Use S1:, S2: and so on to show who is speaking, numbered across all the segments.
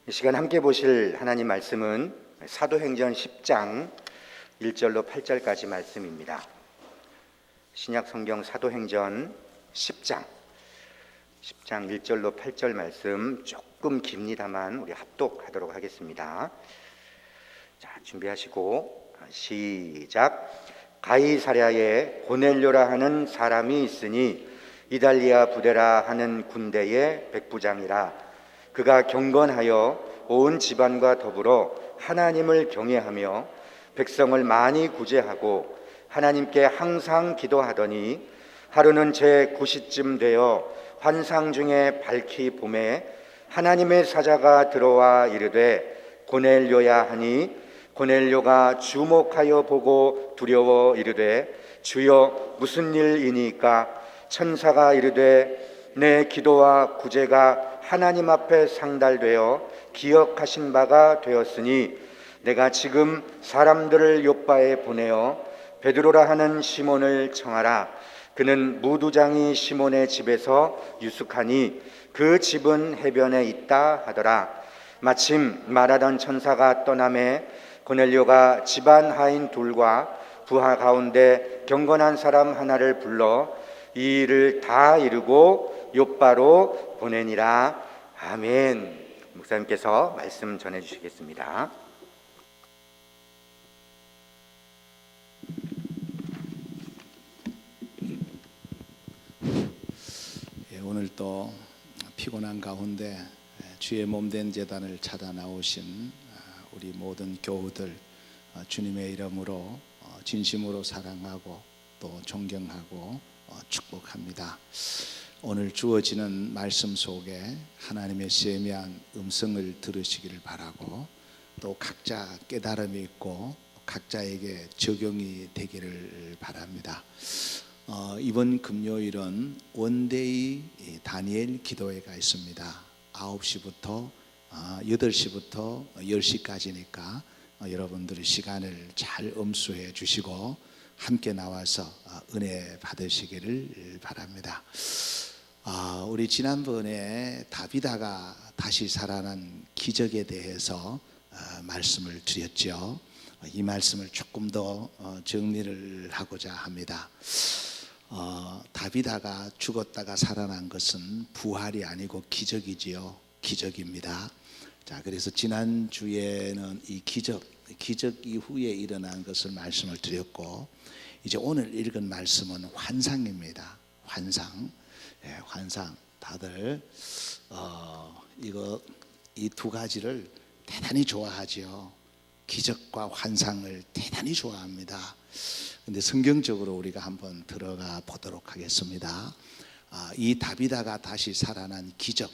S1: 이 시간 함께 보실 하나님 말씀은 사도행전 10장 1절로 8절까지 말씀입니다. 신약 성경 사도행전 10장 1절로 8절 말씀 조금 깁니다만 우리 합독하도록 하겠습니다. 자, 준비하시고 시작. 가이사랴에 고넬료라 하는 사람이 있으니 이달리아 부데라 하는 군대의 백부장이라. 그가 경건하여 온 집안과 더불어 하나님을 경외하며 백성을 많이 구제하고 하나님께 항상 기도하더니 하루는 제 9시쯤 되어 환상 중에 밝히 봄에 하나님의 사자가 들어와 이르되 고넬료야 하니 고넬료가 주목하여 보고 두려워 이르되 주여 무슨 일이니까? 천사가 이르되 내 기도와 구제가 하나님 앞에 상달되어 기억하신 바가 되었으니 내가 지금 사람들을 요빠에 보내어 베드로라 하는 시몬을 청하라. 그는 무두장이 시몬의 집에서 유숙하니 그 집은 해변에 있다 하더라. 마침 말하던 천사가 떠나매 고넬료가 집안 하인 둘과 부하 가운데 경건한 사람 하나를 불러 이 일을 다 이루고 요빠로 보내니라. 아멘. 목사님께서 말씀 전해 주시겠습니다.
S2: 오늘 또 피곤한 가운데 주의 몸된 제단을 찾아 나오신 우리 모든 교우들 주님의 이름으로 진심으로 사랑하고 또 존경하고 축복합니다. 오늘 주어지는 말씀 속에 하나님의 세미한 음성을 들으시기를 바라고 또 각자 깨달음이 있고 각자에게 적용이 되기를 바랍니다. 이번 금요일은 원데이 다니엘 기도회가 있습니다. 9시부터 8시부터 10시까지니까 여러분들의 시간을 잘 엄수해 주시고 함께 나와서 은혜 받으시기를 바랍니다. 우리 지난번에 다비다가 다시 살아난 기적에 대해서 말씀을 드렸죠. 이 말씀을 조금 더 정리를 하고자 합니다. 다비다가 죽었다가 살아난 것은 부활이 아니고 기적이지요. 기적입니다. 자, 그래서 지난주에는 이 기적 이후에 일어난 것을 말씀을 드렸고, 이제 오늘 읽은 말씀은 환상입니다. 환상. 환상. 다들 이 두 가지를 대단히 좋아하지요. 기적과 환상을 대단히 좋아합니다. 근데 성경적으로 우리가 한번 들어가 보도록 하겠습니다. 이 다비다가 다시 살아난 기적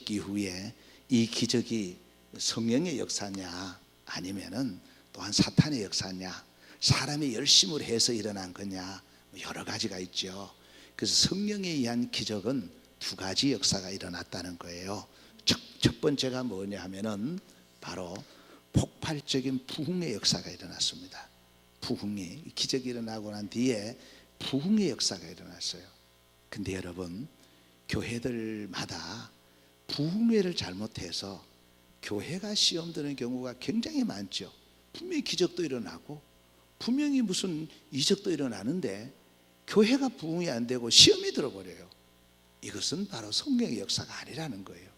S2: 이후에 이 기적이 성령의 역사냐 아니면은 또한 사탄의 역사냐, 사람이 열심을 해서 일어난 거냐, 여러 가지가 있죠. 그래서 성령에 의한 기적은 두 가지 역사가 일어났다는 거예요. 첫 번째가 뭐냐 하면은 바로 폭발적인 부흥의 역사가 일어났습니다. 부흥이, 기적이 일어나고 난 뒤에 부흥의 역사가 일어났어요. 근데 여러분, 교회들마다 부흥회를 잘못해서 교회가 시험 드는 경우가 굉장히 많죠. 분명히 기적도 일어나고 분명히 무슨 이적도 일어나는데 교회가 부흥이 안 되고 시험이 들어버려요. 이것은 바로 성령의 역사가 아니라는 거예요.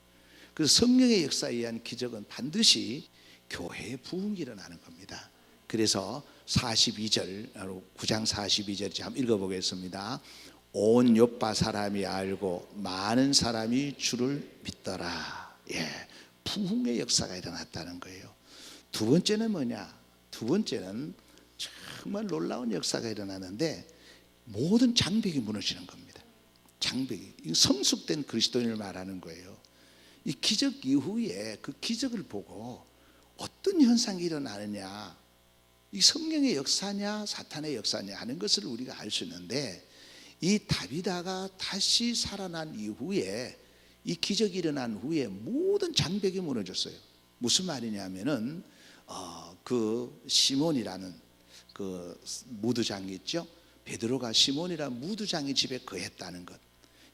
S2: 그래서 성령의 역사에 의한 기적은 반드시 교회의 부흥이 일어나는 겁니다. 그래서 42절, 9장 42절 한번 읽어보겠습니다. 온 요빠 사람이 알고 많은 사람이 주를 믿더라. 부흥의 역사가 일어났다는 거예요. 두 번째는 뭐냐? 두 번째는 정말 놀라운 역사가 일어나는데 모든 장벽이 무너지는 겁니다. 장벽이, 성숙된 그리스도인을 말하는 거예요. 이 기적 이후에 그 기적을 보고 어떤 현상이 일어나느냐, 이 성령의 역사냐 사탄의 역사냐 하는 것을 우리가 알 수 있는데, 이 다비다가 다시 살아난 이후에, 이 기적이 일어난 후에 모든 장벽이 무너졌어요. 무슨 말이냐면은 그 시몬이라는 그 무두장이 있죠. 베드로가 시몬이라는 무두장의 집에 거했다는 것,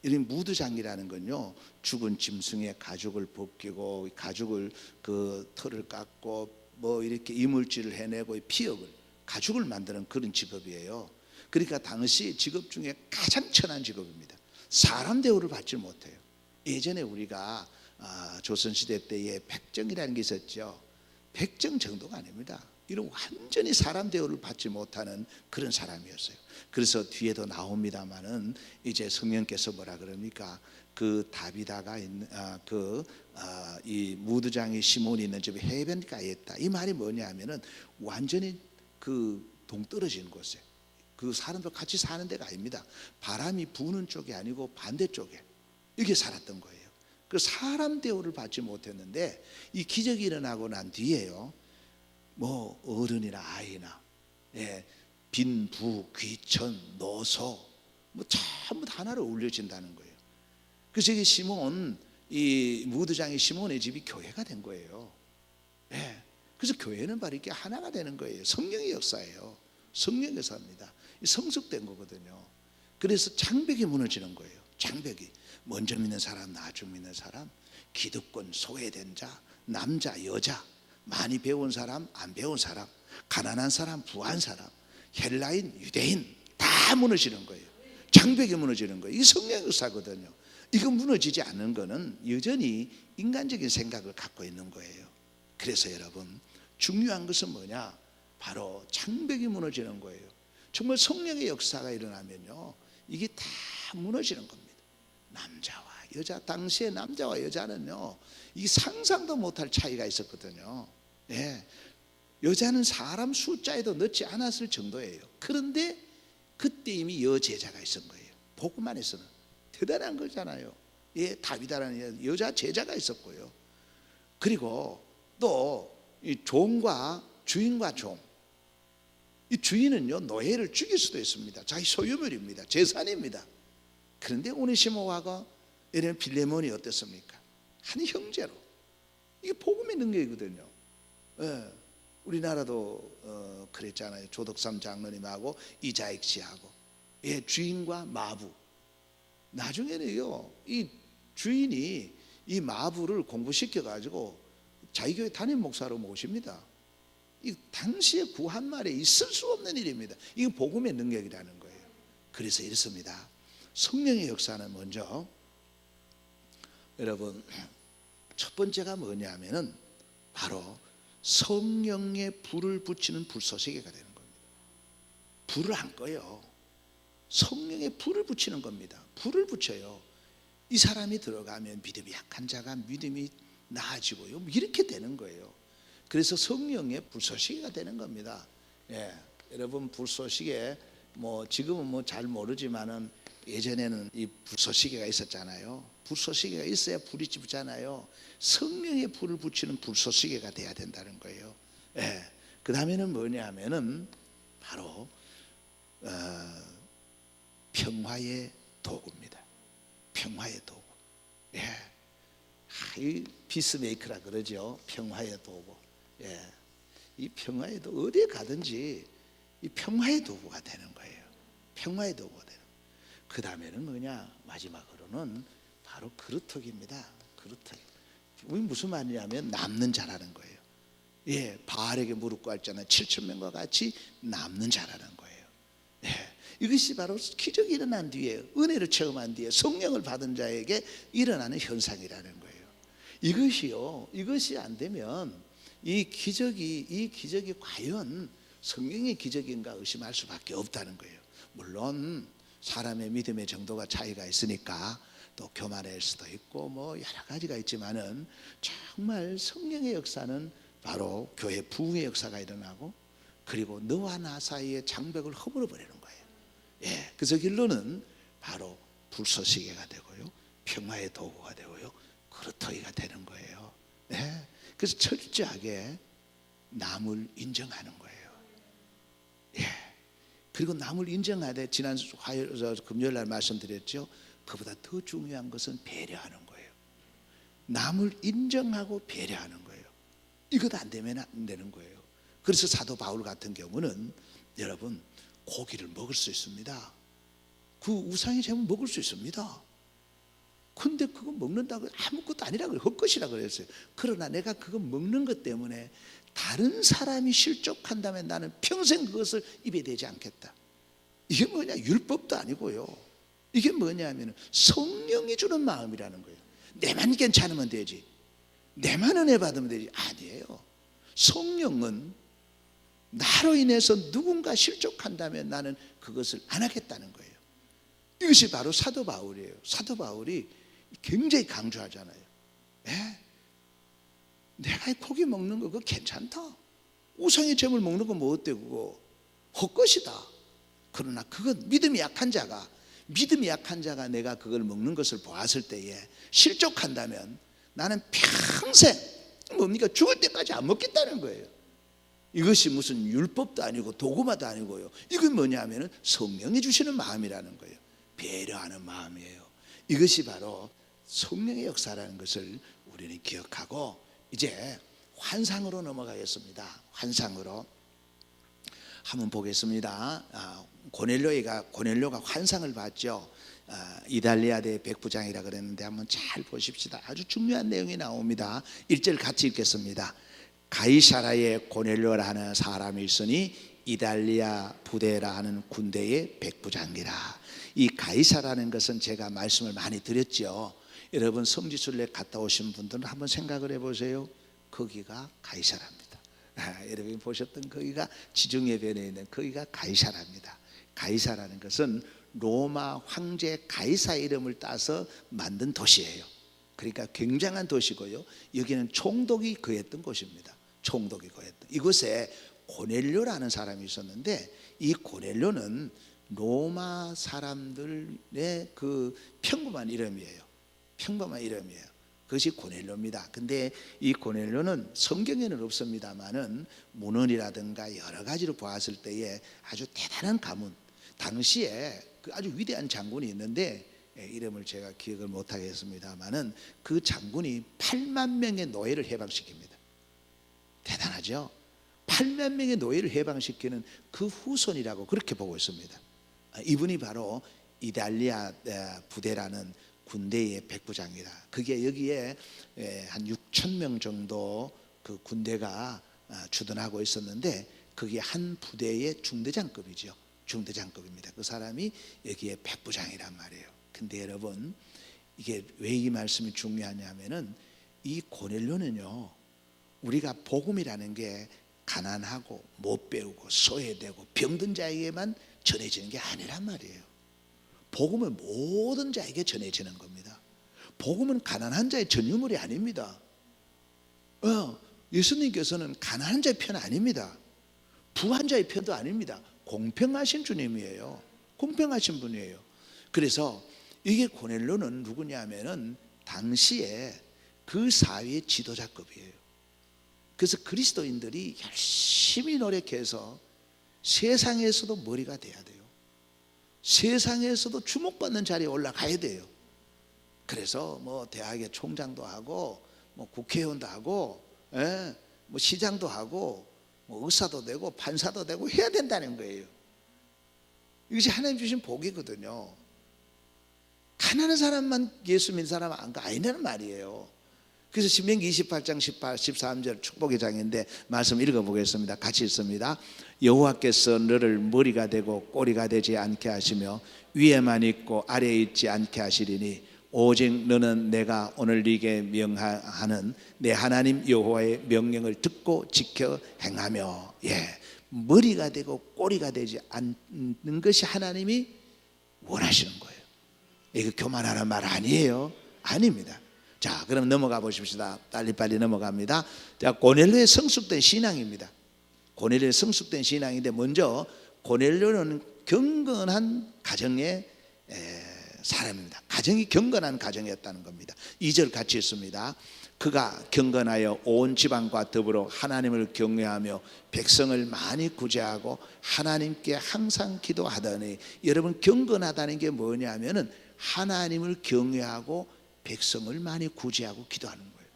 S2: 이런 무드장이라는 건요, 죽은 짐승의 가죽을 벗기고 가죽을 그 털을 깎고 뭐 이렇게 이물질을 해내고 피역을 가죽을 만드는 그런 직업이에요. 그러니까 당시 직업 중에 가장 천한 직업입니다. 사람 대우를 받지 못해요. 예전에 우리가 조선시대 때에 백정이라는 게 있었죠. 백정 정도가 아닙니다. 이런 완전히 사람 대우를 받지 못하는 그런 사람이었어요. 그래서 뒤에도 나옵니다마는 이제 성령께서 뭐라 그러니까 그 다비다가 있는 이 무드장이 시몬이 있는 집에 해변가에 있다. 이 말이 뭐냐면은 완전히 그 동떨어진 곳에 그 사람들 같이 사는 데가 아닙니다. 바람이 부는 쪽이 아니고 반대쪽에 이렇게 살았던 거예요. 그 사람 대우를 받지 못했는데 이 기적이 일어나고 난 뒤에요, 뭐 어른이나 아이나 빈부 귀천 노소 뭐 전부 다 하나로 올려진다는 거예요. 그래서 이게 시몬, 이 무드장의 시몬의 집이 교회가 된 거예요. 그래서 교회는 바로 이렇게 하나가 되는 거예요. 성령의 역사예요. 성령의 역사입니다. 성숙된 거거든요. 그래서 장벽이 무너지는 거예요. 장벽이 먼저 믿는 사람, 나중 믿는 사람, 기득권, 소외된 자, 남자, 여자, 많이 배운 사람, 안 배운 사람, 가난한 사람, 부한 사람, 헬라인, 유대인 다 무너지는 거예요. 장벽이 무너지는 거예요. 이게 성령의 역사거든요. 이거 무너지지 않는 거는 여전히 인간적인 생각을 갖고 있는 거예요. 그래서 여러분, 중요한 것은 뭐냐? 바로 장벽이 무너지는 거예요. 정말 성령의 역사가 일어나면요, 이게 다 무너지는 겁니다. 남자와 여자, 당시에 남자와 여자는요, 이 상상도 못할 차이가 있었거든요. 여자는 사람 숫자에도 넣지 않았을 정도예요. 그런데 그때 이미 여제자가 있었던 거예요. 복음 안에서는 대단한 거잖아요. 다비다라는 여자 제자가 있었고요. 그리고 또 이 종과 주인과 종, 이 주인은요, 노예를 죽일 수도 있습니다. 자기 소유물입니다. 재산입니다. 그런데 오네시모와 이런 빌레몬이 어땠습니까? 한 형제로. 이게 복음의 능력이거든요. 우리나라도 그랬잖아요. 조덕삼 장로님하고 이자익 씨하고 주인과 마부. 나중에는요, 이 주인이 이 마부를 공부시켜 가지고 자기 교회 담임 목사로 모십니다. 이 당시에 구한말에 있을 수 없는 일입니다. 이건 복음의 능력이라는 거예요. 그래서 이렇습니다. 성령의 역사는 먼저 여러분 첫 번째가 뭐냐면은 바로 성령의 불을 붙이는 불쏘시개가 되는 겁니다. 불을 안 꺼요. 성령의 불을 붙이는 겁니다. 불을 붙여요. 이 사람이 들어가면 믿음이 약한 자가 믿음이 나아지고요, 이렇게 되는 거예요. 그래서 성령의 불쏘시개가 되는 겁니다. 여러분 불쏘시개 뭐 지금은 뭐 잘 모르지만은 예전에는 이 불쏘시개가 있었잖아요. 불쏘시개가 있어야 불이 붙잖아요. 성령의 불을 붙이는 불쏘시개가 돼야 된다는 거예요. 그 다음에는 뭐냐면은 바로 평화의 도구입니다. 평화의 도구. 이 피스메이커라 그러죠. 평화의 도구. 이 평화의 도구, 어디에 가든지 이 평화의 도구가 되는 거예요. 평화의 도구가 되는. 그 다음에는 뭐냐? 마지막으로는 바로 그루터기입니다. 그루터기. 무슨 말이냐면 남는 자라는 거예요. 바알에게 무릎 꿇었잖아요. 7,000명과 같이 남는 자라는 거예요. 이것이 바로 기적이 일어난 뒤에, 은혜를 체험한 뒤에 성령을 받은 자에게 일어나는 현상이라는 거예요. 이것이 안 되면 이 기적이 과연 성령의 기적인가 의심할 수밖에 없다는 거예요. 물론 사람의 믿음의 정도가 차이가 있으니까 또 교만할 수도 있고 뭐 여러 가지가 있지만은 정말 성령의 역사는 바로 교회 부흥의 역사가 일어나고, 그리고 너와 나 사이의 장벽을 허물어 버리는 거예요. 그래서 결론은 바로 불쏘시개가 되고요, 평화의 도구가 되고요, 그루터기가 되는 거예요. 그래서 철저하게 남을 인정하는 거예요. 그리고 남을 인정하되, 지난 금요일 날 말씀드렸죠. 그보다 더 중요한 것은 배려하는 거예요. 남을 인정하고 배려하는 거예요. 이것 안 되면 안 되는 거예요. 그래서 사도 바울 같은 경우는 여러분 고기를 먹을 수 있습니다. 그 우상의 제물 먹을 수 있습니다. 근데 그거 먹는다고 아무것도 아니라 그래, 헛것이라 그랬어요. 그러나 내가 그거 먹는 것 때문에 다른 사람이 실족한다면 나는 평생 그것을 입에 대지 않겠다. 이게 뭐냐, 율법도 아니고요. 이게 뭐냐면 성령이 주는 마음이라는 거예요. 내만 괜찮으면 되지, 내만 은혜 받으면 되지. 아니에요. 성령은 나로 인해서 누군가 실족한다면 나는 그것을 안 하겠다는 거예요. 이것이 바로 사도 바울이에요. 사도 바울이 굉장히 강조하잖아요. 에? 내가 고기 먹는 거 그거 괜찮다. 우상의 제물 먹는 거 뭐 어때, 그거 헛것이다. 그러나 그건 믿음이 약한 자가 내가 그걸 먹는 것을 보았을 때에 실족한다면 나는 평생 뭡니까, 죽을 때까지 안 먹겠다는 거예요. 이것이 무슨 율법도 아니고 도구마도 아니고요. 이건 뭐냐면 성령이 주시는 마음이라는 거예요. 배려하는 마음이에요. 이것이 바로 성령의 역사라는 것을 우리는 기억하고 이제 환상으로 넘어가겠습니다. 환상으로 한번 보겠습니다. 고넬료가 환상을 봤죠. 이달리아대 백부장이라 그랬는데 한번 잘 보십시다. 아주 중요한 내용이 나옵니다. 1절 같이 읽겠습니다. 가이사라에 고넬료라는 사람이 있으니 이달리아 부대라 하는 군대의 백부장이라. 이 가이사라는 것은 제가 말씀을 많이 드렸죠. 여러분 성지순례 갔다 오신 분들은 한번 생각을 해보세요. 거기가 가이사라입니다. 여러분이 보셨던 거기가 지중해 변에 있는 거기가 가이사라입니다. 가이사라는 것은 로마 황제 가이사 이름을 따서 만든 도시예요. 그러니까 굉장한 도시고요. 여기는 총독이 거했던 곳입니다. 총독이 거했던 이곳에 고넬료라는 사람이 있었는데 이 고넬료는 로마 사람들의 그 평범한 이름이에요. 평범한 이름이에요. 그것이 고넬료입니다. 근데 이 고넬료는 성경에는 없습니다만은 문헌이라든가 여러 가지로 보았을 때에 아주 대단한 가문, 당시에 그 아주 위대한 장군이 있는데 이름을 제가 기억을 못하겠습니다만은 그 장군이 8만 명의 노예를 해방시킵니다. 대단하죠. 8만 명의 노예를 해방시키는 그 후손이라고 그렇게 보고 있습니다. 이분이 바로 이달리아 부대라는 군대의 백부장이다. 그게 여기에 한 6천 명 정도 그 군대가 주둔하고 있었는데 그게 한 부대의 중대장급이죠. 중대장급입니다. 그 사람이 여기에 백부장이란 말이에요. 근데 여러분 이게 왜 이 말씀이 중요하냐면은 이 고넬료는요, 우리가 복음이라는 게 가난하고 못 배우고 소외되고 병든 자에게만 전해지는 게 아니란 말이에요. 복음은 모든 자에게 전해지는 겁니다. 복음은 가난한 자의 전유물이 아닙니다. 예수님께서는 가난한 자의 편 아닙니다. 부한 자의 편도 아닙니다. 공평하신 주님이에요. 공평하신 분이에요. 그래서 이게 고넬료는 누구냐면은 당시에 그 사회의 지도자급이에요. 그래서 그리스도인들이 열심히 노력해서 세상에서도 머리가 돼야 돼요. 세상에서도 주목받는 자리에 올라가야 돼요. 그래서 뭐 대학의 총장도 하고 뭐 국회의원도 하고 뭐 시장도 하고 뭐 의사도 되고 판사도 되고 해야 된다는 거예요. 이것이 하나님 주신 복이거든요. 가난한 사람만 예수 믿는 사람은 아니라는 말이에요. 그래서 신명기 28장 13절 축복의 장인데 말씀 읽어보겠습니다. 같이 읽습니다. 여호와께서 너를 머리가 되고 꼬리가 되지 않게 하시며 위에만 있고 아래에 있지 않게 하시리니 오직 너는 내가 오늘 네게 명하는 내 하나님 여호와의 명령을 듣고 지켜 행하며. 머리가 되고 꼬리가 되지 않는 것이 하나님이 원하시는 거예요. 이거 교만하는 말 아니에요. 아닙니다. 자, 그럼 넘어가 보십시다. 빨리 넘어갑니다. 자, 고넬료의 성숙된 신앙입니다. 고넬료의 성숙된 신앙인데 먼저 고넬료는 경건한 가정의 사람입니다. 가정이 경건한 가정이었다는 겁니다. 2절 같이 있습니다. 그가 경건하여 온 지방과 더불어 하나님을 경외하며 백성을 많이 구제하고 하나님께 항상 기도하더니. 여러분 경건하다는 게 뭐냐면은 하나님을 경외하고 백성을 많이 구제하고 기도하는 거예요.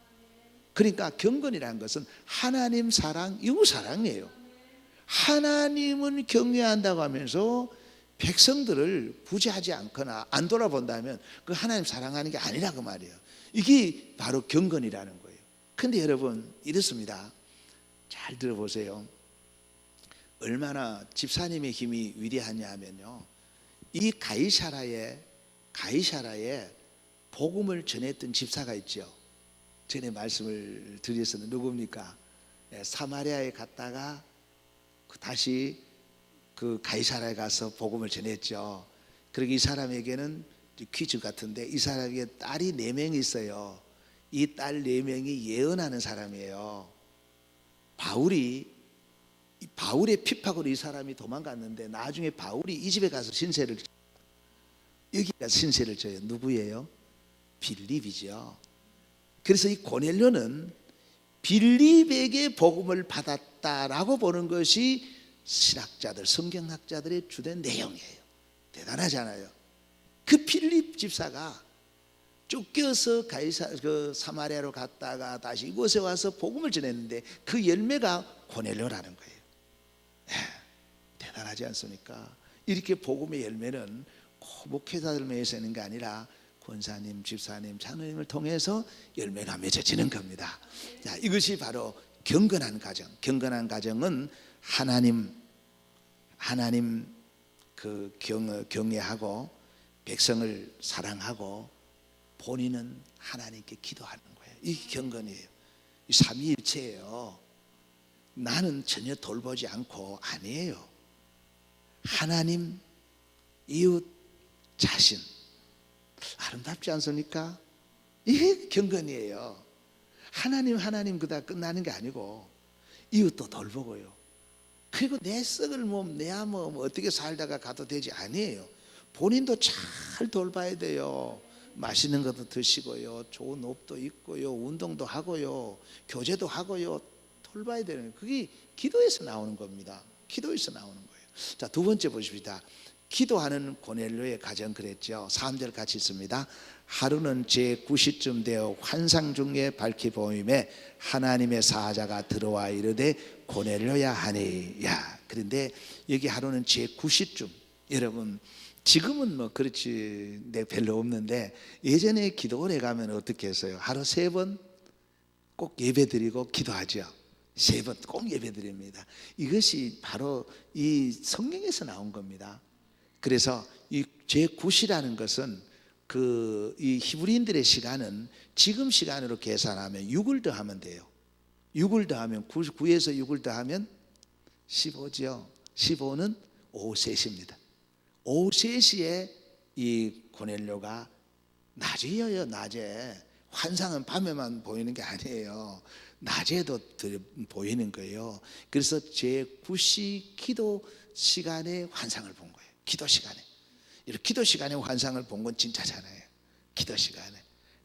S2: 그러니까 경건이라는 것은 하나님 사랑, 이웃 사랑이에요. 하나님은 경외한다고 하면서 백성들을 구제하지 않거나 안 돌아본다면 그 하나님 사랑하는 게 아니라 그 말이에요. 이게 바로 경건이라는 거예요. 근데 여러분 이렇습니다. 잘 들어보세요. 얼마나 집사님의 힘이 위대하냐 하면요, 이 가이사라에 복음을 전했던 집사가 있죠. 전에 말씀을 드렸었는데 누굽니까? 사마리아에 갔다가 다시 그 가이사라에 가서 복음을 전했죠. 그리고 이 사람에게는 퀴즈 같은데, 이 사람에게 딸이 4명이 있어요. 이 딸 4명이 예언하는 사람이에요. 바울의 핍박으로 이 사람이 도망갔는데 나중에 바울이 이 집에 가서 여기 가서 신세를 져요. 누구예요? 빌립이죠. 그래서 이 고넬료는 빌립에게 복음을 받았다라고 보는 것이 신학자들, 성경학자들의 주된 내용이에요. 대단하잖아요. 그 빌립 집사가 쫓겨서 그 사마리아로 갔다가 다시 이곳에 와서 복음을 전했는데 그 열매가 고넬료라는 거예요. 대단하지 않습니까? 이렇게 복음의 열매는 목회자들만 해서 있는 게 아니라 권사님, 집사님, 장로님을 통해서 열매가 맺어지는 겁니다. 자, 이것이 바로 경건한 가정. 경건한 가정은 하나님 그 경외하고 백성을 사랑하고 본인은 하나님께 기도하는 거예요. 이게 경건이에요. 이 삼위일체예요. 나는 전혀 돌보지 않고 아니에요. 하나님, 이웃, 자신. 아름답지 않습니까? 이게 경건이에요. 하나님 그다 끝나는 게 아니고 이웃도 돌보고요. 그리고 내 썩을 몸, 내야 뭐 어떻게 살다가 가도 되지 아니에요. 본인도 잘 돌봐야 돼요. 맛있는 것도 드시고요, 좋은 옷도 입고요, 운동도 하고요, 교제도 하고요, 돌봐야 되는 거예요. 그게 기도에서 나오는 겁니다. 기도에서 나오는 거예요. 자, 두 번째 보십시다. 기도하는 고넬료의 가정 그랬죠. 3절 같이 있습니다. 하루는 제9시쯤 되어 환상 중에 밝히 보임에 하나님의 사자가 들어와 이르되 고넬료야 하니. 야, 그런데 여기 하루는 제9시쯤. 여러분 지금은 뭐 그렇지 별로 없는데 예전에 기도원에 가면 어떻게 했어요? 하루 3번 꼭 예배드리고 기도하죠. 3번 꼭 예배드립니다. 이것이 바로 이 성경에서 나온 겁니다. 그래서 이 제9시라는 것은 이 히브리인들의 시간은 지금 시간으로 계산하면 6을 더하면 돼요. 6을 더하면 9에서 6을 더하면 15죠. 15는 오후 3시입니다. 오후 3시에 이 고넬료가 낮이에요. 낮에. 환상은 밤에만 보이는 게 아니에요. 낮에도 보이는 거예요. 그래서 제9시 기도 시간에 환상을 본 거예요. 기도 시간에. 이렇게 기도 시간에 환상을 본 건 진짜잖아요. 기도 시간에.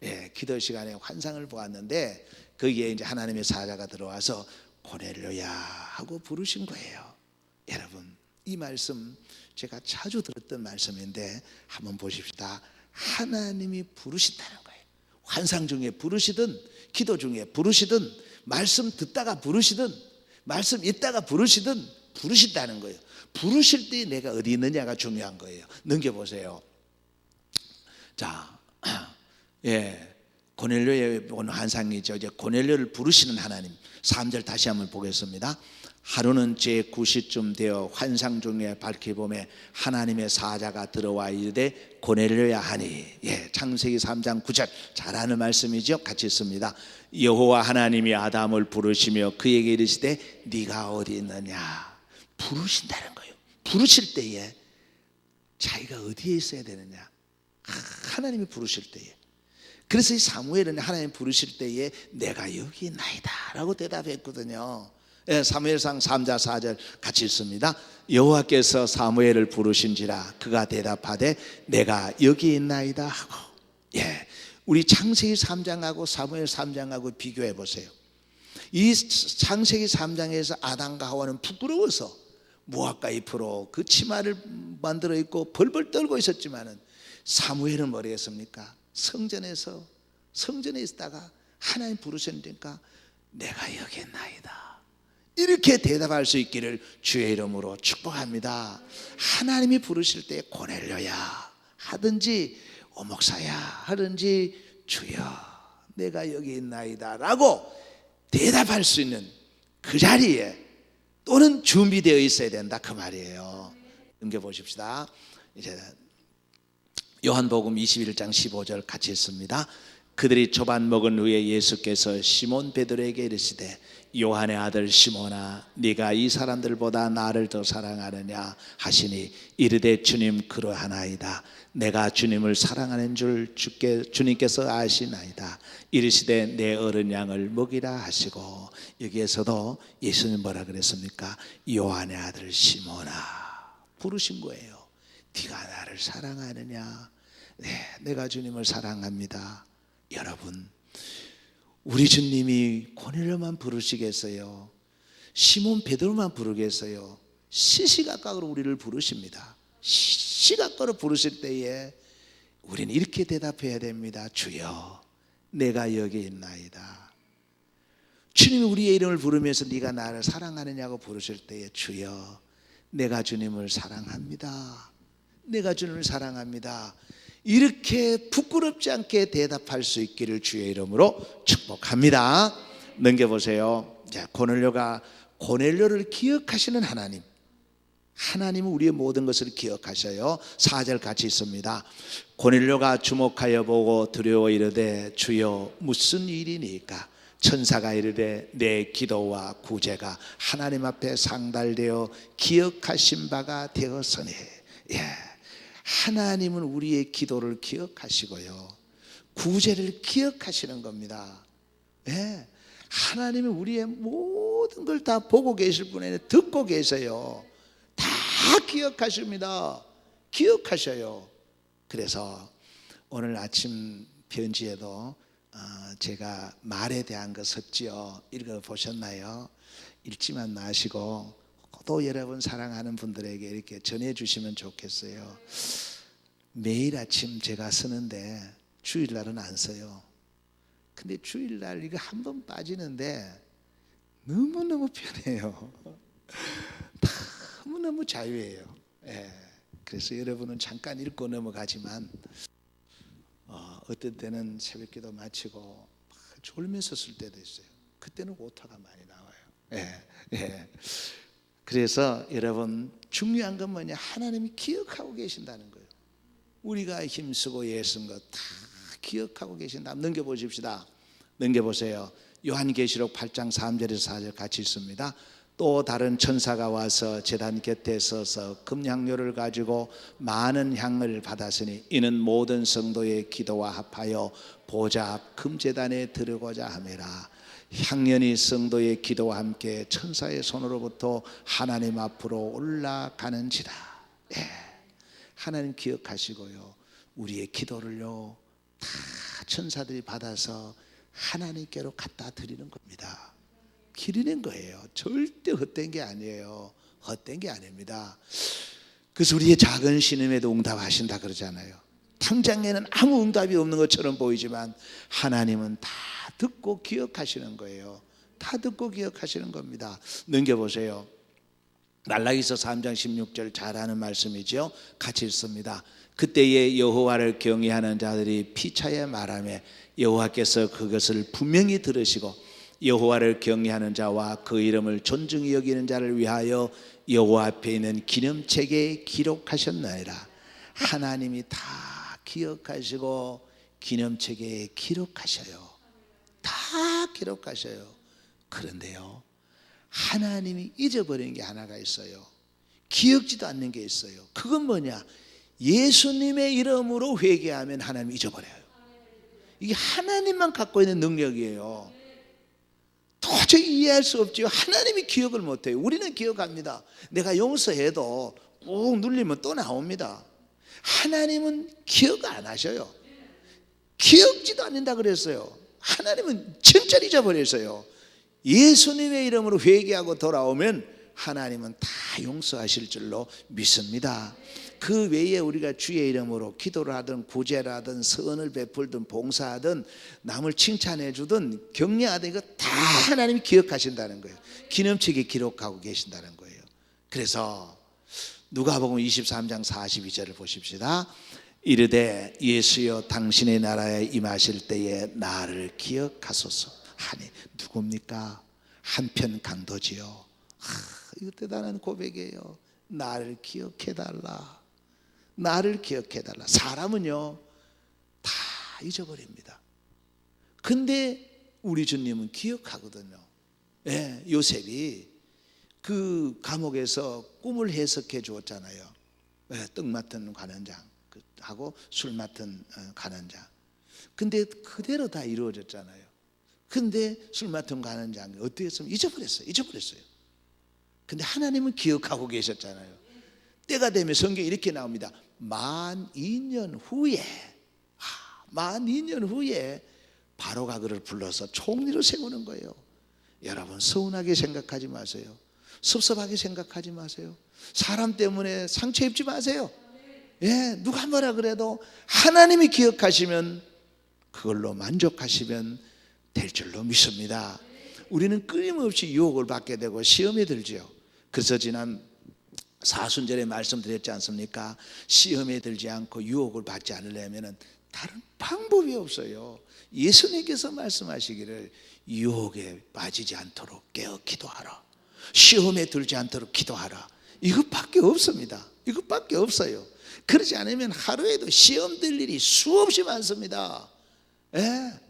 S2: 예, 기도 시간에 환상을 보았는데 거기에 이제 하나님의 사자가 들어와서 고넬료야 하고 부르신 거예요. 여러분, 이 말씀 제가 자주 들었던 말씀인데 한번 보십시다. 하나님이 부르신다는 거예요. 환상 중에 부르시든 기도 중에 부르시든 말씀 듣다가 부르시든 말씀 읽다가 부르시든 부르신다는 거예요. 부르실 때 내가 어디 있느냐가 중요한 거예요. 넘겨보세요. 자, 예, 고넬료의 본 환상이죠. 이제 고넬료를 부르시는 하나님. 3절 다시 한번 보겠습니다. 하루는 제9시쯤 되어 환상 중에 밝히 보매 하나님의 사자가 들어와 이르되 고넬료야 하니. 예, 창세기 3장 9절 잘 아는 말씀이죠. 같이 있습니다. 여호와 하나님이 아담을 부르시며 그에게 이르시되 네가 어디 있느냐. 부르신다는 거예요. 부르실 때에 자기가 어디에 있어야 되느냐. 하나님이 부르실 때에. 그래서 이 사무엘은 하나님 부르실 때에 내가 여기 있나이다 라고 대답했거든요. 예, 사무엘상 3장 4절 같이 있습니다. 여호와께서 사무엘을 부르신지라 그가 대답하되 내가 여기 있나이다 하고. 예, 우리 창세기 3장하고 사무엘 3장하고 비교해 보세요. 이 창세기 3장에서 아담과 하와는 부끄러워서 무화과 잎으로 그 치마를 만들어 입고 벌벌 떨고 있었지만은 사무엘은 뭐랬습니까? 성전에 있다가 하나님 부르셨으니까 내가 여기 있나이다. 이렇게 대답할 수 있기를 주의 이름으로 축복합니다. 하나님이 부르실 때 고넬료야 하든지 오목사야 하든지 주여 내가 여기 있나이다 라고 대답할 수 있는 그 자리에 또는 준비되어 있어야 된다 그 말이에요. 넘겨보십시다. 이제 요한복음 21장 15절 같이 읽습니다. 그들이 초반 먹은 후에 예수께서 시몬 베드로에게 이르시되 요한의 아들 시몬아 네가 이 사람들보다 나를 더 사랑하느냐 하시니 이르되 주님 그러하나이다. 내가 주님을 사랑하는 줄 주님께서 아시나이다. 이르시되 내 어린 양을 먹이라 하시고 여기에서도 예수님 뭐라 그랬습니까? 요한의 아들 시몬아 부르신 거예요. 네가 나를 사랑하느냐? 네, 내가 주님을 사랑합니다. 여러분 우리 주님이 고넬료만 부르시겠어요? 시몬 베드로만 부르겠어요? 시시각각으로 우리를 부르십니다. 시시각각으로 부르실 때에 우리는 이렇게 대답해야 됩니다. 주여 내가 여기 있나이다. 주님이 우리의 이름을 부르면서 네가 나를 사랑하느냐고 부르실 때에 주여 내가 주님을 사랑합니다. 내가 주님을 사랑합니다. 이렇게 부끄럽지 않게 대답할 수 있기를 주의 이름으로 축복합니다. 넘겨보세요. 자, 고넬료를 기억하시는 하나님. 하나님은 우리의 모든 것을 기억하셔요. 4절 같이 있습니다. 고넬료가 주목하여 보고 두려워 이르되 주여 무슨 일이니까? 천사가 이르되 내 기도와 구제가 하나님 앞에 상달되어 기억하신 바가 되었으니. 예. 하나님은 우리의 기도를 기억하시고요 구제를 기억하시는 겁니다. 네. 하나님은 우리의 모든 걸 다 보고 계실 뿐 아니라 듣고 계세요. 다 기억하십니다. 기억하셔요. 그래서 오늘 아침 편지에도 제가 말에 대한 거 썼지요. 읽어보셨나요? 읽지만 마시고 또 여러분 사랑하는 분들에게 이렇게 전해주시면 좋겠어요. 매일 아침 제가 쓰는데 주일날은 안 써요. 근데 주일날 이거 한 번 빠지는데 너무너무 편해요. 너무너무 자유해요. 예. 그래서 여러분은 잠깐 읽고 넘어가지만 어떤 때는 새벽기도 마치고 졸면서 쓸 때도 있어요. 그때는 오타가 많이 나와요. 예. 예. 그래서 여러분 중요한 건 뭐냐? 하나님이 기억하고 계신다는 거예요. 우리가 힘쓰고 애쓴 것 다 기억하고 계신다. 넘겨보십시다. 넘겨보세요. 요한계시록 8장 3절에서 4절 같이 있습니다. 또 다른 천사가 와서 제단 곁에 서서 금향료를 가지고 많은 향을 받았으니 이는 모든 성도의 기도와 합하여 보좌 앞 금제단에 들어오고자 함이라. 향연이 성도의 기도와 함께 천사의 손으로부터 하나님 앞으로 올라가는지라. 예. 하나님 기억하시고요 우리의 기도를요 다 천사들이 받아서 하나님께로 갖다 드리는 겁니다. 기리는 거예요. 절대 헛된 게 아니에요. 헛된 게 아닙니다. 그래서 우리의 작은 신음에도 응답하신다 그러잖아요. 당장에는 아무 응답이 없는 것처럼 보이지만 하나님은 다 듣고 기억하시는 거예요. 다 듣고 기억하시는 겁니다. 넘겨보세요. 말라기서 3장 16절 잘 아는 말씀이죠. 같이 읽습니다. 그때에 여호와를 경외하는 자들이 피차에 말하며 여호와께서 그것을 분명히 들으시고 여호와를 경외하는 자와 그 이름을 존중히 여기는 자를 위하여 여호와 앞에 있는 기념책에 기록하셨나이다. 하나님이 다 기억하시고 기념책에 기록하셔요. 다 기록하셔요. 그런데요 하나님이 잊어버린 게 하나가 있어요. 기억지도 않는 게 있어요. 그건 뭐냐? 예수님의 이름으로 회개하면 하나님이 잊어버려요. 이게 하나님만 갖고 있는 능력이에요. 도저히 이해할 수 없죠. 하나님이 기억을 못해요. 우리는 기억합니다. 내가 용서해도 꾹 눌리면 또 나옵니다. 하나님은 기억 안 하셔요. 기억지도 않는다 그랬어요. 하나님은 진짜 잊어버렸어요. 예수님의 이름으로 회개하고 돌아오면 하나님은 다 용서하실 줄로 믿습니다. 그 외에 우리가 주의 이름으로 기도를 하든 구제를 하든 선을 베풀든 봉사하든 남을 칭찬해 주든 격려하든 이거 다 하나님이 기억하신다는 거예요. 기념책에 기록하고 계신다는 거예요. 그래서 누가복음 23장 42절을 보십시다. 이르되 예수여 당신의 나라에 임하실 때에 나를 기억하소서 하니 누굽니까? 한편 강도지요. 이거 대단한 고백이에요. 나를 기억해달라. 나를 기억해달라. 사람은요 다 잊어버립니다. 근데 우리 주님은 기억하거든요. 예, 요셉이 그 감옥에서 꿈을 해석해 주었잖아요. 예, 떡 맡은 관원장하고 술 맡은 관원장. 근데 그대로 다 이루어졌잖아요. 근데 술 맡은 관원장이 어떻게 했으면 잊어버렸어요. 근데 하나님은 기억하고 계셨잖아요. 때가 되면 성경에 이렇게 나옵니다. 만 2년 후에 바로가 그를 불러서 총리로 세우는 거예요. 여러분 서운하게 생각하지 마세요. 섭섭하게 생각하지 마세요. 사람 때문에 상처 입지 마세요. 예, 누가 뭐라 그래도 하나님이 기억하시면 그걸로 만족하시면 될 줄로 믿습니다. 우리는 끊임없이 유혹을 받게 되고 시험에 들지요. 그래서 지난 사순절에 말씀드렸지 않습니까? 시험에 들지 않고 유혹을 받지 않으려면 다른 방법이 없어요. 예수님께서 말씀하시기를 유혹에 빠지지 않도록 깨어 기도하라. 시험에 들지 않도록 기도하라. 이것밖에 없습니다. 이것밖에 없어요. 그러지 않으면 하루에도 시험 들 일이 수없이 많습니다. 예?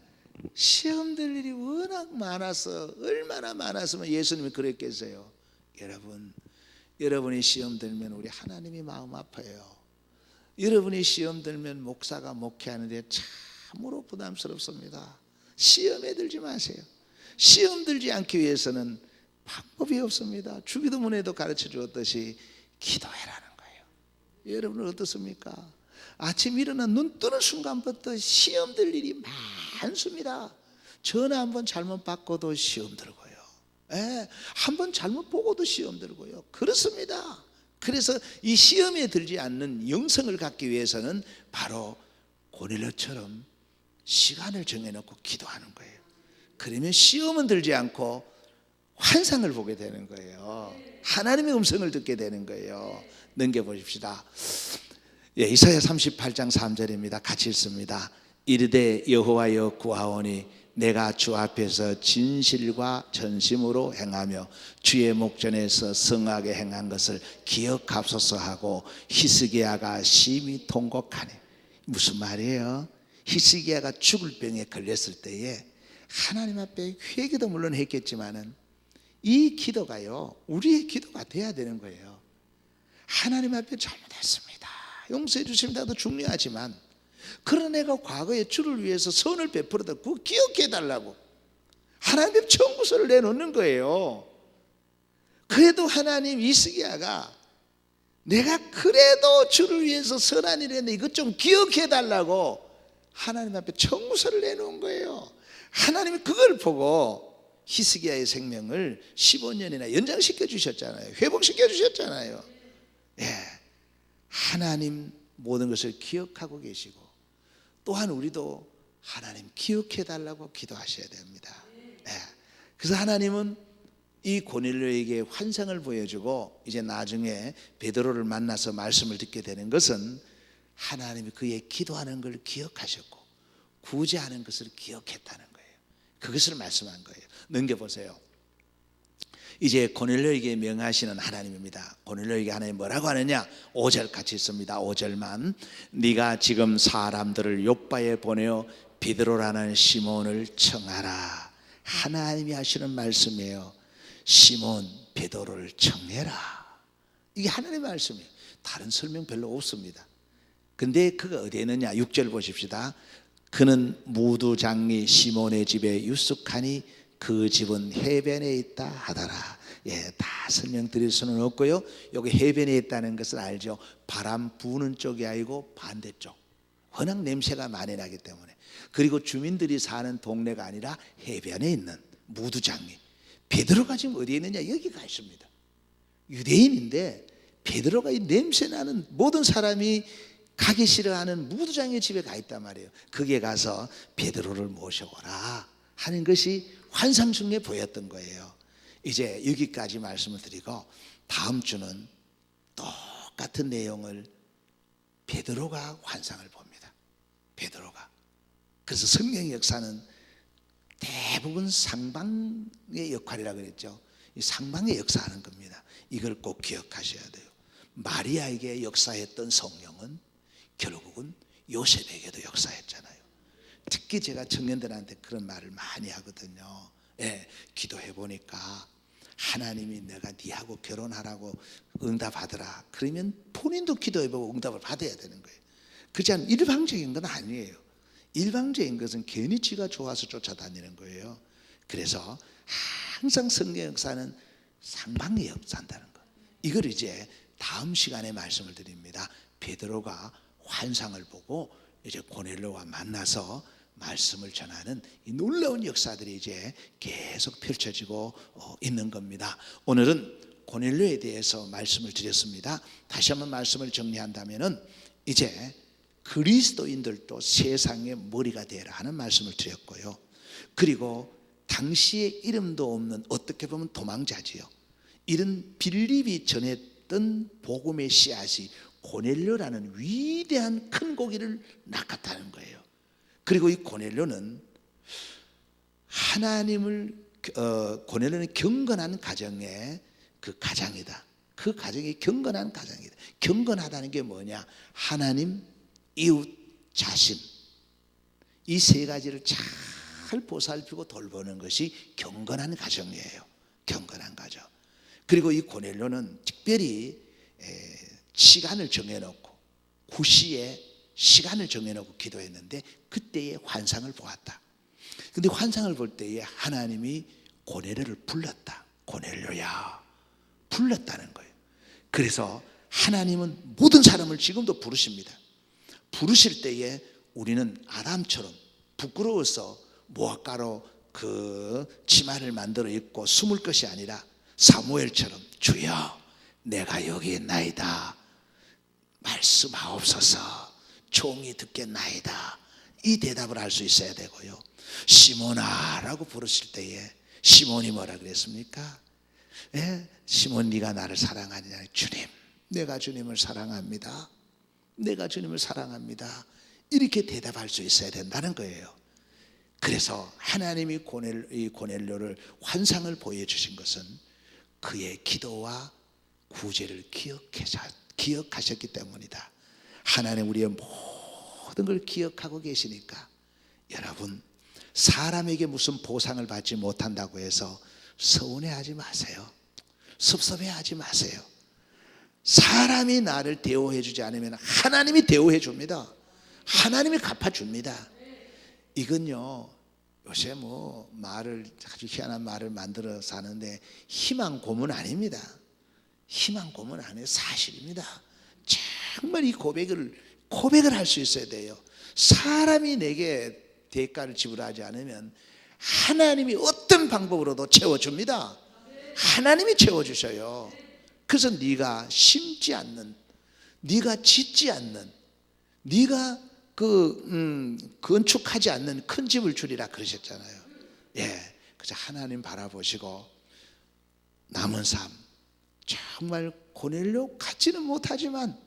S2: 시험 들 일이 워낙 많아서 얼마나 많았으면 예수님이 그랬겠어요. 여러분이 시험 들면 우리 하나님이 마음 아파요. 여러분이 시험 들면 목사가 목회하는데 참으로 부담스럽습니다. 시험에 들지 마세요. 시험 들지 않기 위해서는 방법이 없습니다. 주기도문에도 가르쳐 주었듯이 기도해라는 거예요. 여러분은 어떻습니까? 아침 일어나 눈 뜨는 순간부터 시험 들 일이 많습니다. 전화 한번 잘못 받고도 시험 들고요. 예, 한번 잘못 보고도 시험 들고요. 그렇습니다. 그래서 이 시험에 들지 않는 영성을 갖기 위해서는 바로 고넬료처럼 시간을 정해놓고 기도하는 거예요. 그러면 시험은 들지 않고 환상을 보게 되는 거예요. 하나님의 음성을 듣게 되는 거예요. 넘겨보십시다. 예, 이사야 38장 3절입니다. 같이 읽습니다. 이르되 여호와여 구하오니 내가 주 앞에서 진실과 전심으로 행하며 주의 목전에서 성하게 행한 것을 기억하소서 하고 히스기야가 심히 통곡하네. 무슨 말이에요? 히스기야가 죽을 병에 걸렸을 때에 하나님 앞에 회개도 물론 했겠지만은 이 기도가요 우리의 기도가 돼야 되는 거예요. 하나님 앞에 잘못했습니다, 용서해 주십니다도 중요하지만 그러나 내가 과거에 주를 위해서 선을 베풀었다 그거 기억해 달라고 하나님 청구서를 내놓는 거예요. 그래도 하나님 히스기야가 내가 그래도 주를 위해서 선한 일을 했는데 이것 좀 기억해 달라고 하나님 앞에 청구서를 내놓은 거예요. 하나님이 그걸 보고 히스기야의 생명을 15년이나 연장시켜 주셨잖아요. 회복시켜 주셨잖아요. 예, 하나님 모든 것을 기억하고 계시고 또한 우리도 하나님 기억해 달라고 기도하셔야 됩니다. 예, 그래서 하나님은 이 고넬료에게 환상을 보여주고 이제 나중에 베드로를 만나서 말씀을 듣게 되는 것은 하나님이 그의 기도하는 걸 기억하셨고 구제하는 것을 기억했다는 거예요. 그것을 말씀한 거예요. 넘겨보세요. 이제 고넬료에게 명하시는 하나님입니다. 고넬료에게 하나님 뭐라고 하느냐? 5절 같이 있습니다. 5절만. 네가 지금 사람들을 요바에 보내어 베드로라는 시몬을 청하라. 하나님이 하시는 말씀이에요. 시몬 베드로를 청해라. 이게 하나님의 말씀이에요. 다른 설명 별로 없습니다. 근데 그가 어디에 있느냐? 6절 보십시다. 그는 무두장리 시몬의 집에 유숙하니 그 집은 해변에 있다 하더라. 예, 다 설명드릴 수는 없고요. 여기 해변에 있다는 것을 알죠. 바람 부는 쪽이 아니고 반대쪽. 워낙 냄새가 많이 나기 때문에. 그리고 주민들이 사는 동네가 아니라 해변에 있는 무두장리. 베드로가 지금 어디에 있느냐? 여기가 있습니다. 유대인인데 베드로가 이 냄새나는 모든 사람이 가기 싫어하는 무도장의 집에 가 있단 말이에요. 거기에 가서 베드로를 모셔오라 하는 것이 환상 중에 보였던 거예요. 이제 여기까지 말씀을 드리고 다음 주는 똑같은 내용을 베드로가 환상을 봅니다. 베드로가. 그래서 성경의 역사는 대부분 상방의 역할이라고 그랬죠. 이 상방의 역사하는 겁니다. 이걸 꼭 기억하셔야 돼요. 마리아에게 역사했던 성령은 결국은 요셉에게도 역사했잖아요. 특히 제가 청년들한테 그런 말을 많이 하거든요. 예, 기도해 보니까 하나님이 내가 니하고 결혼하라고 응답하더라. 그러면 본인도 기도해보고 응답을 받아야 되는 거예요. 그렇지 않은 일방적인 건 아니에요. 일방적인 것은 괜히 지가 좋아서 쫓아다니는 거예요. 그래서 항상 성경 역사는 상방의 역사한다는 것. 이걸 이제 다음 시간에 말씀을 드립니다. 베드로가 환상을 보고 이제 고넬료와 만나서 말씀을 전하는 이 놀라운 역사들이 이제 계속 펼쳐지고 있는 겁니다. 오늘은 고넬료에 대해서 말씀을 드렸습니다. 다시 한번 말씀을 정리한다면은 이제 그리스도인들도 세상의 머리가 되라 하는 말씀을 드렸고요. 그리고 당시에 이름도 없는 어떻게 보면 도망자지요. 이런 빌립이 전했던 복음의 씨앗이 고넬료라는 위대한 큰 고기를 낳았다는 거예요. 그리고 이 고넬료는 고넬료는 경건한 가정의 그 가장이다. 그 가정이 경건한 가정이다. 경건하다는 게 뭐냐? 하나님, 이웃, 자신. 이 세 가지를 잘 보살피고 돌보는 것이 경건한 가정이에요. 경건한 가정. 그리고 이 고넬료는 특별히 시간을 정해놓고 9시에 시간을 정해놓고 기도했는데 그때의 환상을 보았다. 근데 환상을 볼 때에 하나님이 고넬료를 불렀다. 고넬료야 불렀다는 거예요. 그래서 하나님은 모든 사람을 지금도 부르십니다. 부르실 때에 우리는 아담처럼 부끄러워서 모아가로 그 치마를 만들어 입고 숨을 것이 아니라 사무엘처럼 주여 내가 여기 있나이다 말씀하옵소서 종이 듣겠나이다 이 대답을 할 수 있어야 되고요. 시몬아 라고 부르실 때에 시몬이 뭐라 그랬습니까? 시몬 네가 나를 사랑하느냐? 주님 내가 주님을 사랑합니다. 내가 주님을 사랑합니다. 이렇게 대답할 수 있어야 된다는 거예요. 그래서 하나님이 고넬료를 환상을 보여주신 것은 그의 기도와 구제를 기억하셨기 때문이다. 하나님 우리의 모든 걸 기억하고 계시니까 여러분 사람에게 무슨 보상을 받지 못한다고 해서 서운해하지 마세요. 섭섭해하지 마세요. 사람이 나를 대우해 주지 않으면 하나님이 대우해 줍니다. 하나님이 갚아줍니다. 이건요 요새 말을 아주 희한한 말을 만들어서 하는데 희망 고문 아닙니다. 희망 고문 아니에요. 사실입니다. 정말 이 고백을 할 수 있어야 돼요. 사람이 내게 대가를 지불하지 않으면 하나님이 어떤 방법으로도 채워줍니다. 하나님이 채워주셔요. 그래서 네가 심지 않는, 네가 짓지 않는, 네가 건축하지 않는 큰 집을 주리라 그러셨잖아요. 예, 그래서 하나님 바라보시고 남은 삶 정말 고넬료 같지는 못하지만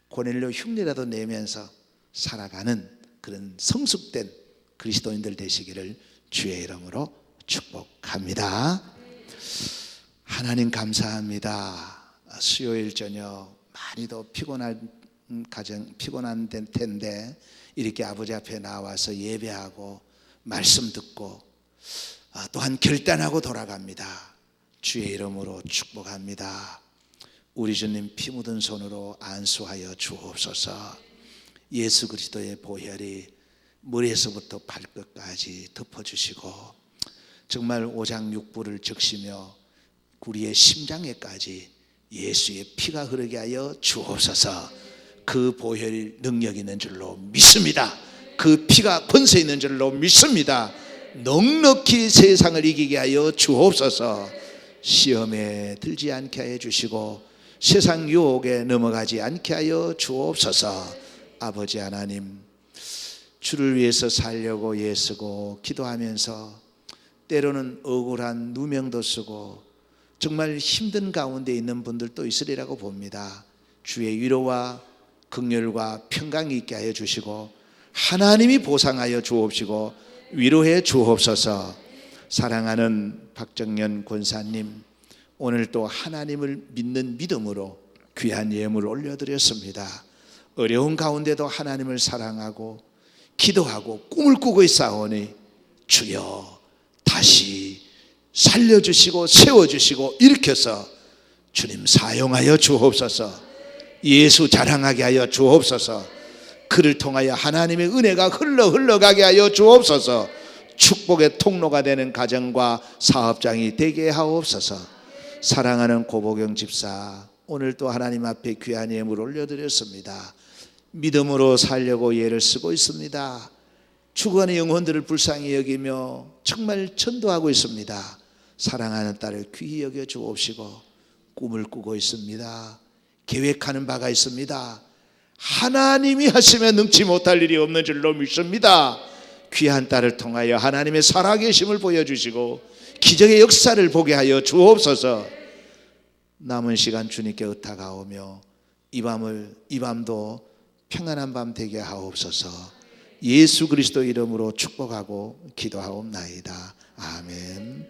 S2: 고넬료 흉내라도 내면서 살아가는 그런 성숙된 그리스도인들 되시기를 주의 이름으로 축복합니다. 하나님 감사합니다. 수요일 저녁 많이도 피곤한 텐데 이렇게 아버지 앞에 나와서 예배하고 말씀 듣고 또한 결단하고 돌아갑니다. 주의 이름으로 축복합니다. 우리 주님 피 묻은 손으로 안수하여 주옵소서. 예수 그리스도의 보혈이 머리에서부터 발끝까지 덮어주시고 정말 오장육부를 적시며 우리의 심장에까지 예수의 피가 흐르게 하여 주옵소서. 그 보혈이 능력 있는 줄로 믿습니다. 그 피가 권세 있는 줄로 믿습니다. 넉넉히 세상을 이기게 하여 주옵소서. 시험에 들지 않게 해 주시고 세상 유혹에 넘어가지 않게 하여 주옵소서. 아버지 하나님, 주를 위해서 살려고 애쓰고 기도하면서 때로는 억울한 누명도 쓰고 정말 힘든 가운데 있는 분들도 있으리라고 봅니다. 주의 위로와 긍휼과 평강이 있게 하여 주시고 하나님이 보상하여 주옵시고 위로해 주옵소서. 사랑하는 박정년 권사님, 오늘 또 하나님을 믿는 믿음으로 귀한 예물을 올려드렸습니다. 어려운 가운데도 하나님을 사랑하고 기도하고 꿈을 꾸고 있사오니 주여 다시 살려주시고 세워주시고 일으켜서 주님 사용하여 주옵소서. 예수 자랑하게 하여 주옵소서. 그를 통하여 하나님의 은혜가 흘러가게 하여 주옵소서. 축복의 통로가 되는 가정과 사업장이 되게 하옵소서. 사랑하는 고보경 집사, 오늘 또 하나님 앞에 귀한 예물 올려드렸습니다. 믿음으로 살려고 예를 쓰고 있습니다. 죽어가는 영혼들을 불쌍히 여기며 정말 전도하고 있습니다. 사랑하는 딸을 귀히 여겨 주옵시고 꿈을 꾸고 있습니다. 계획하는 바가 있습니다. 하나님이 하시면 능치 못할 일이 없는 줄로 믿습니다. 귀한 딸을 통하여 하나님의 살아계심을 보여주시고 기적의 역사를 보게 하여 주옵소서. 남은 시간 주님께 의탁하오며 이 밤도 평안한 밤 되게 하옵소서. 예수 그리스도 이름으로 축복하고 기도하옵나이다. 아멘.